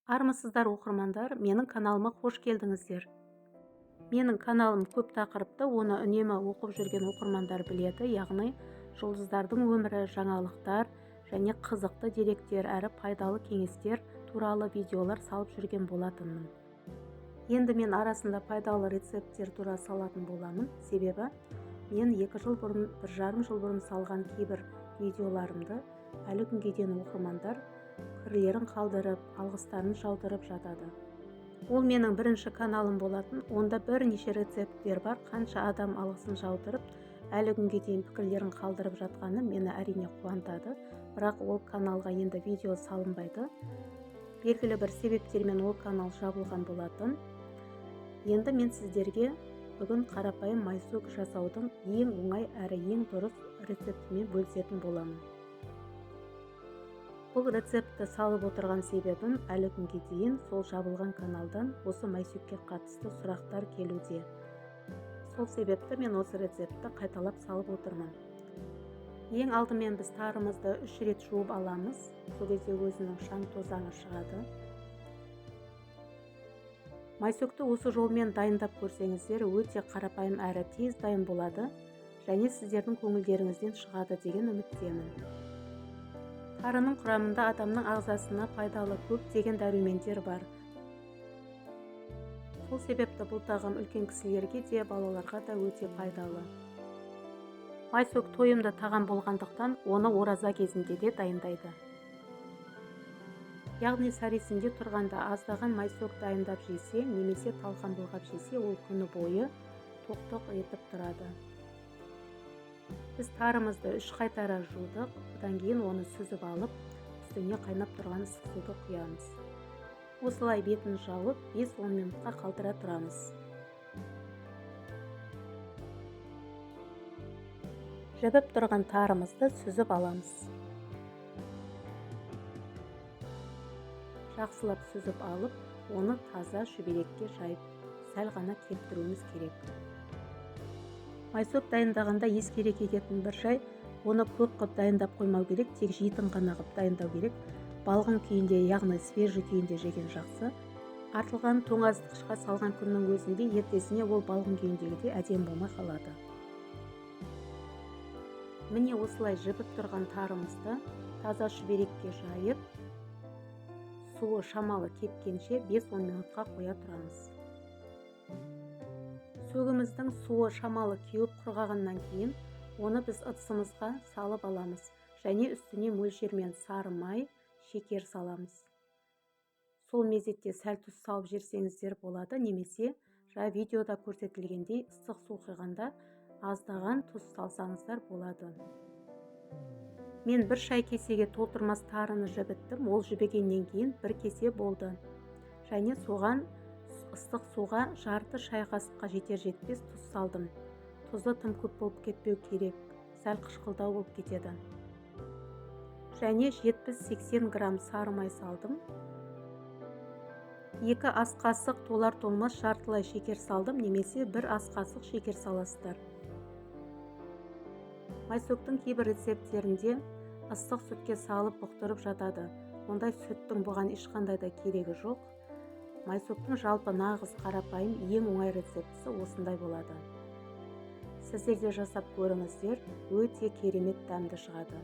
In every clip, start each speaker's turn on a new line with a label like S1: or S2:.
S1: Армысыздар оқырмандар, менің каналыма қош келдіңіздер. Менің каналым көп тақырыпты, оны үнемі оқып жүрген оқырмандар біледі, яғни жұлдыздардың өмірі, жаңалықтар және қызықты деректер әрі пайдалы кеңестер туралы видеолар салып жүрген болатынмын. Енді мен арасында пайдалы рецепттер туралы салатын боламын, себебі мен 1 жарым жыл бұрын салған кейбір видеоларымды әлі күнге дейін оқырмандар пікірлерін қалдырып, алғыстарын жаудырып жатады. Ол менің бірінші каналым болатын, онда бірнеше рецепттер бар, қанша адам алғысын жаудырып, әлі күнге дейін пікірлерін қалдырып жатқаны мені әрине қуантады, бірақ ол каналға енді видео салынбайды. Белгілі бір себептермен ол канал жабылған болатын. Енді мен сіздерге бүгін қарапайым майсөк жасаудың ең оңай әрі ең дұрыс рецептімен бөлісетін боламын. Бұл рецептті салып отырған себебім әлі күнге дейін сол жабылған каналдан осы майсөкке қатысты сұрақтар келуде. Сол себепті мен осы рецептті қайталап салып отырмын. Ең алдымен біз тарымызды 3 рет жуып аламыз. Сол кезде өзінің шаң тозаңы шығады. Майсөкті осы жолмен дайындап көрсеңіздер, өте қарапайым әрі тез дайын болады және сіздердің көңілдеріңізден шығады деген үміттемін. Тарының құрамында адамның ағзасына пайдалы көптеген дәрумендер бар. Сол себепті бұл тағам үлкен кісілерге де, балаларға да өте пайдалы. Майсөк тойымды тағам болғандықтан, оны ораза кезінде де дайындайды. Яғни сәресінде тұрғанда аздаған майсөк дайындап жесе, немесе талқан былғап жесе, ол күні бойы тоқ-тоқ етіп тұрады. Біз тарымызды 3 қайтара жудық, одан кейін оны сүзіп алып, үстіне қайнап тұрған ыстық суды құямыз. Осылай бетін жауып, 5-10 минутқа қалдыра тұрамыз. Жібіп тұрған тарымызды сүзіп аламыз. Жақсылап сүзіп алып, оны таза шүберекке жайып, сәл ғана кептіруіміз керек. Майсөк дайындағанда ескере кететін бір жай, оны көп қып дайындап қоймау керек, тек жейтін ғана қып дайындау керек. Балғын күйінде, яғни свежий күйінде жеген жақсы. Артылған тоңазытқышқа салған күннің өзінде ертесіне ол балғын күйіндегідей әдемі болмай қалады. Міне осылай жібіп тұрған тарымызды таза шүберекке жайып, суы шамалы кепкенше 5-10 минутқа қоя тұрамыз. Сөгіміздің суы шамалы кеуіп құрғағаннан кейін, оны біз ыдысымызға салып аламыз және үстіне мөлшермен сары май, шекер саламыз. Сол мезетте сәл тұз салып жіберсеңіздер болады, немесе видеода көрсетілгендей ыстық су құйғанда аздаған тұз салсаңыздар болады. Мен 1 шай кесеге толтырмас тарыны жібіттім, ол жібігеннен кейін 1 кесе болды. Және соған ыстық суға жарты шай қасыққа жетер-жетпес тұз салдым. Тұзы тым көп болып кетпеу керек, сәл қышқылдау болып кетеді. Және 70-80 грамм сары май салдым. 2 ас қасық толар-толмас жартылай шекер салдым, немесе 1 ас қасық шекер саласыздар. Майсөктің кейбір рецепттерінде ыстық сүтке салып бұқтырып жатады. Ондай сүттің бұған ешқандай да керегі жоқ. Майсөктің жалпы нағыз қарапайым ең оңай рецептісі осындай болады. Сіздер де жасап көріңіздер, өте керемет дәмді шығады.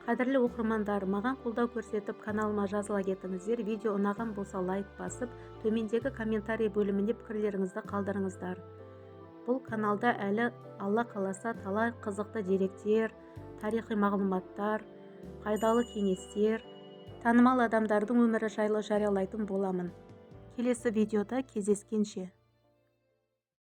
S1: Қадірлі оқырмандар, маған қолдау көрсетіп, каналыма жазыла кетіңіздер. Видео ұнаған болса лайк басып, төмендегі комментарий бөлімінде пікірлеріңізді қалдырыңыздар. Бұл каналда әлі Алла қаласа талай қызықты деректер, тарихи мағлұматтар, пайдалы кеңестер, танымал адамдардың өмірі жайлы жариялайтын боламын. Келесі видеода кездескенше.